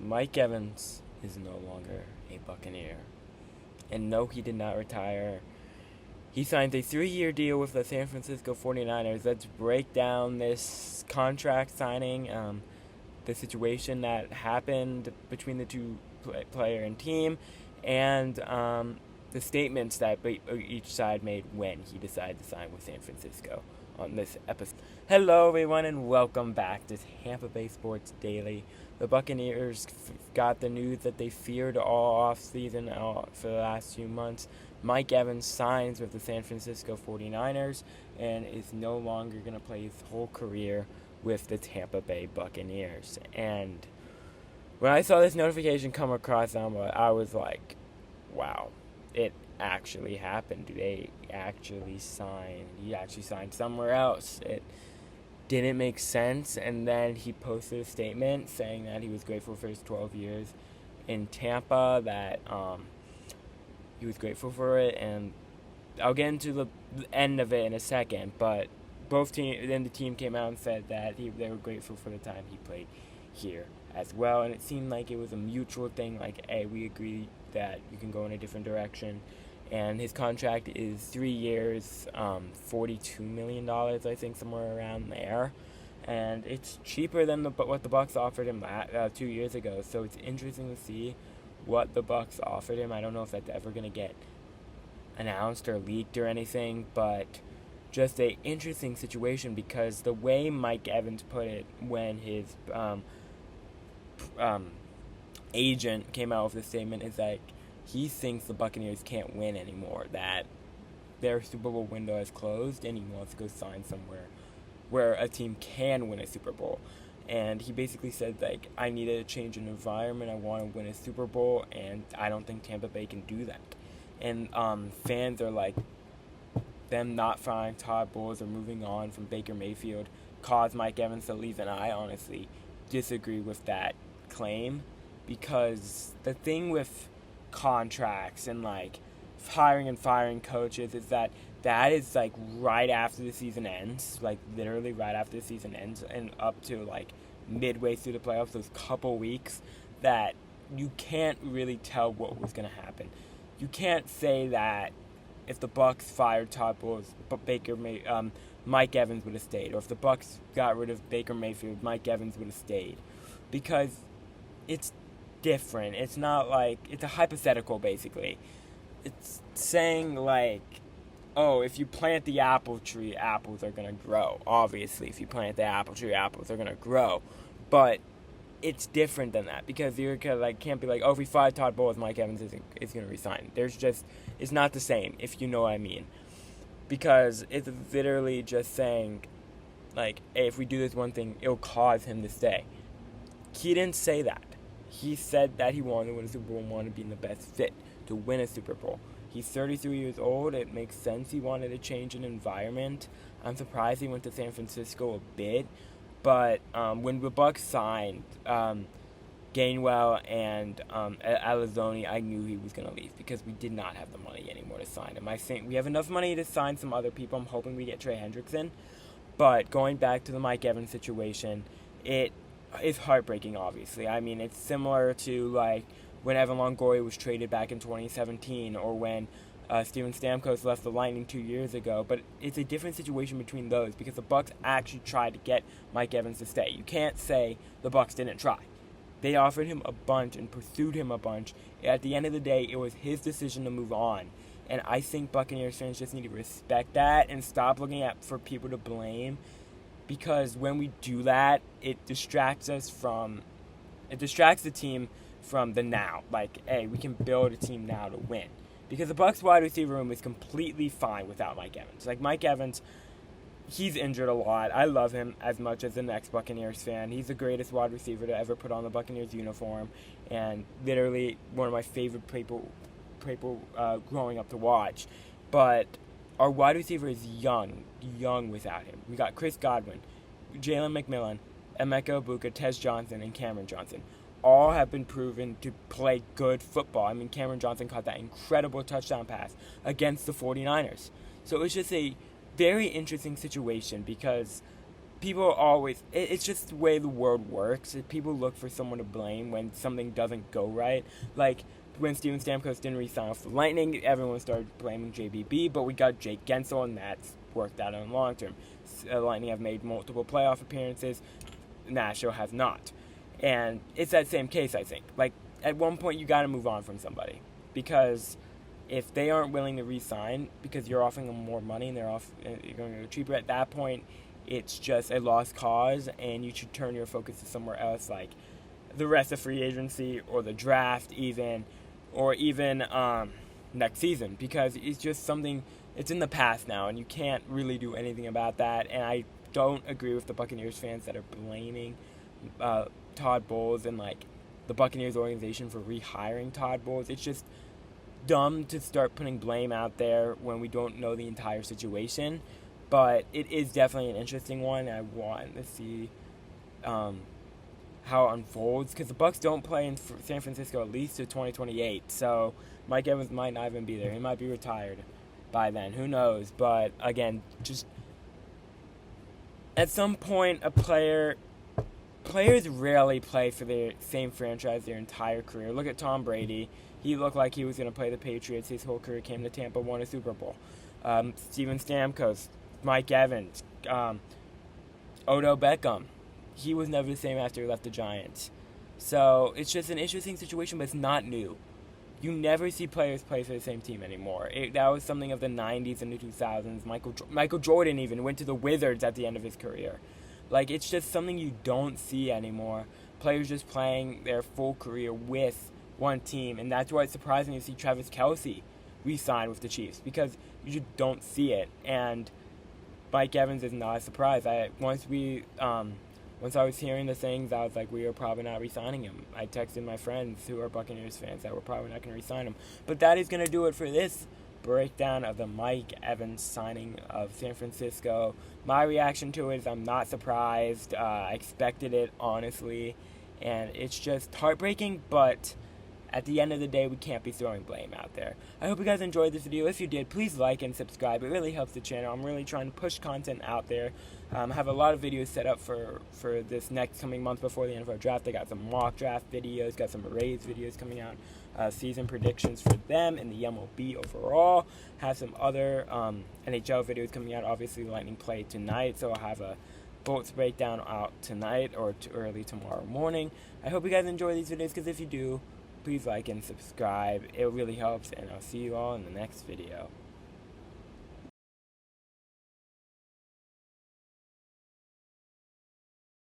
Mike Evans is no longer a Buccaneer. And no, he did not retire. He signed a 3-year deal with the San Francisco 49ers. Let's break down this contract signing, the situation that happened between the two player and team, and the statements that each side made when he decided to sign with San Francisco on this episode. Hello, everyone, and welcome back to Tampa Bay Sports Daily. The Buccaneers got the news that they feared all offseason for the last few months. Mike Evans signs with the San Francisco 49ers and is no longer going to play his whole career with the Tampa Bay Buccaneers. And when I saw this notification come across, I was like, wow, it actually happened. They actually signed. He actually signed somewhere else. It didn't make sense. And then he posted a statement saying that he was grateful for his 12 years in Tampa, that he was grateful for it. And I'll get into the end of it in a second, but the team came out and said that they were grateful for the time he played here as well. And it seemed like it was a mutual thing, like, hey, we agree that you can go in a different direction. And his contract is 3 years, $42 million, I think, somewhere around there. And it's cheaper than what the Bucs offered him 2 years ago. So it's interesting to see what the Bucs offered him. I don't know if that's ever going to get announced or leaked or anything, but just a interesting situation, because the way Mike Evans put it when his agent came out with the statement is that he thinks the Buccaneers can't win anymore, that their Super Bowl window has closed, and he wants to go sign somewhere where a team can win a Super Bowl. And he basically said, like, I needed a change in environment, I want to win a Super Bowl, and I don't think Tampa Bay can do that. And fans are like, them not firing Todd Bowles or moving on from Baker Mayfield caused Mike Evans to leave, and I honestly disagree with that claim, because the thing with contracts and like hiring and firing coaches is that is like right after the season ends, like literally right after the season ends, and up to like midway through the playoffs, those couple weeks that you can't really tell what was going to happen. You can't say that if the Bucs fired Todd Bowles, Mike Evans would have stayed, or if the Bucs got rid of Baker Mayfield, Mike Evans would have stayed, because it's different. It's not like, it's a hypothetical, basically. It's saying like, oh, if you plant the apple tree, apples are going to grow. Obviously, if you plant the apple tree, apples are going to grow. But it's different than that, because you can't be like, oh, if we fire Todd Bowles, Mike Evans is going to resign. It's not the same, if you know what I mean. Because it's literally just saying, like, hey, if we do this one thing, it'll cause him to stay. He didn't say that. He said that he wanted to win a Super Bowl and wanted to be in the best fit to win a Super Bowl. He's 33 years old. It makes sense he wanted to change an environment. I'm surprised he went to San Francisco a bit. But when the Bucs signed Gainwell and Alizoni, I knew he was going to leave, because we did not have the money anymore to sign him. I think we have enough money to sign some other people. I'm hoping we get Trey Hendrickson. But going back to the Mike Evans situation, it is heartbreaking, obviously. I mean, it's similar to like when Evan Longoria was traded back in 2017, or when Steven Stamkos left the Lightning 2 years ago. But it's a different situation between those, because the Bucs actually tried to get Mike Evans to stay. You can't say the Bucs didn't try. They offered him a bunch and pursued him a bunch. At the end of the day, it was his decision to move on. And I think Buccaneers fans just need to respect that and stop looking for people to blame. Because when we do that, it distracts the team from the now. Like, hey, we can build a team now to win. Because the Bucs wide receiver room is completely fine without Mike Evans. Like, Mike Evans, he's injured a lot. I love him as much as the next Buccaneers fan. He's the greatest wide receiver to ever put on the Buccaneers uniform, and literally one of my favorite people growing up to watch. But our wide receiver is young without him. We got Chris Godwin, Jalen McMillan, Emeka Egbuka, Tez Johnson, and Cameron Johnson. All have been proven to play good football. I mean, Cameron Johnson caught that incredible touchdown pass against the 49ers. So it's just a very interesting situation, because people always, it's just the way the world works. People look for someone to blame when something doesn't go right. Like, when Steven Stamkos didn't re-sign with the Lightning, everyone started blaming JBB, but we got Jake Gensel, and that's worked out in the long term. Lightning have made multiple playoff appearances. Nashville has not. And it's that same case, I think. Like, at one point, you got to move on from somebody. Because if they aren't willing to re-sign, because you're offering them more money and you're going to go cheaper, at that point, it's just a lost cause, and you should turn your focus to somewhere else, like the rest of free agency or the draft even, or even next season, because it's just something, it's in the past now, and you can't really do anything about that. And I don't agree with the Buccaneers fans that are blaming Todd Bowles and, like, the Buccaneers organization for rehiring Todd Bowles. It's just dumb to start putting blame out there when we don't know the entire situation. But it is definitely an interesting one. I want to see how it unfolds, because the Bucs don't play in San Francisco at least to 2028. So Mike Evans might not even be there. He might be retired by then. Who knows? But again, just at some point, players rarely play for their same franchise their entire career. Look at Tom Brady. He looked like he was going to play the Patriots. His whole career came to Tampa, won a Super Bowl. Steven Stamkos, Mike Evans, Odell Beckham. He was never the same after he left the Giants. So it's just an interesting situation, but it's not new. You never see players play for the same team anymore. That was something of the 90s and the 2000s. Michael Jordan even went to the Wizards at the end of his career. Like, it's just something you don't see anymore. Players just playing their full career with one team, and that's why it's surprising to see Travis Kelce re-sign with the Chiefs, because you just don't see it. And Mike Evans is not a surprise. Once I was hearing the things, I was like, we are probably not re-signing him. I texted my friends who are Buccaneers fans that we're probably not going to re-sign him. But that is going to do it for this breakdown of the Mike Evans signing of San Francisco. My reaction to it is I'm not surprised. I expected it, honestly. And it's just heartbreaking, but at the end of the day, we can't be throwing blame out there. I hope you guys enjoyed this video. If you did, please like and subscribe. It really helps the channel. I'm really trying to push content out there. I have a lot of videos set up for this next coming month before the NFL draft. I got some mock draft videos, got some Rays videos coming out, season predictions for them and the MLB overall. Have some other NHL videos coming out. Obviously, Lightning play tonight, so I'll have a Bolts breakdown out tonight or early tomorrow morning. I hope you guys enjoy these videos, because if you do, please like and subscribe. It really helps, and I'll see you all in the next video.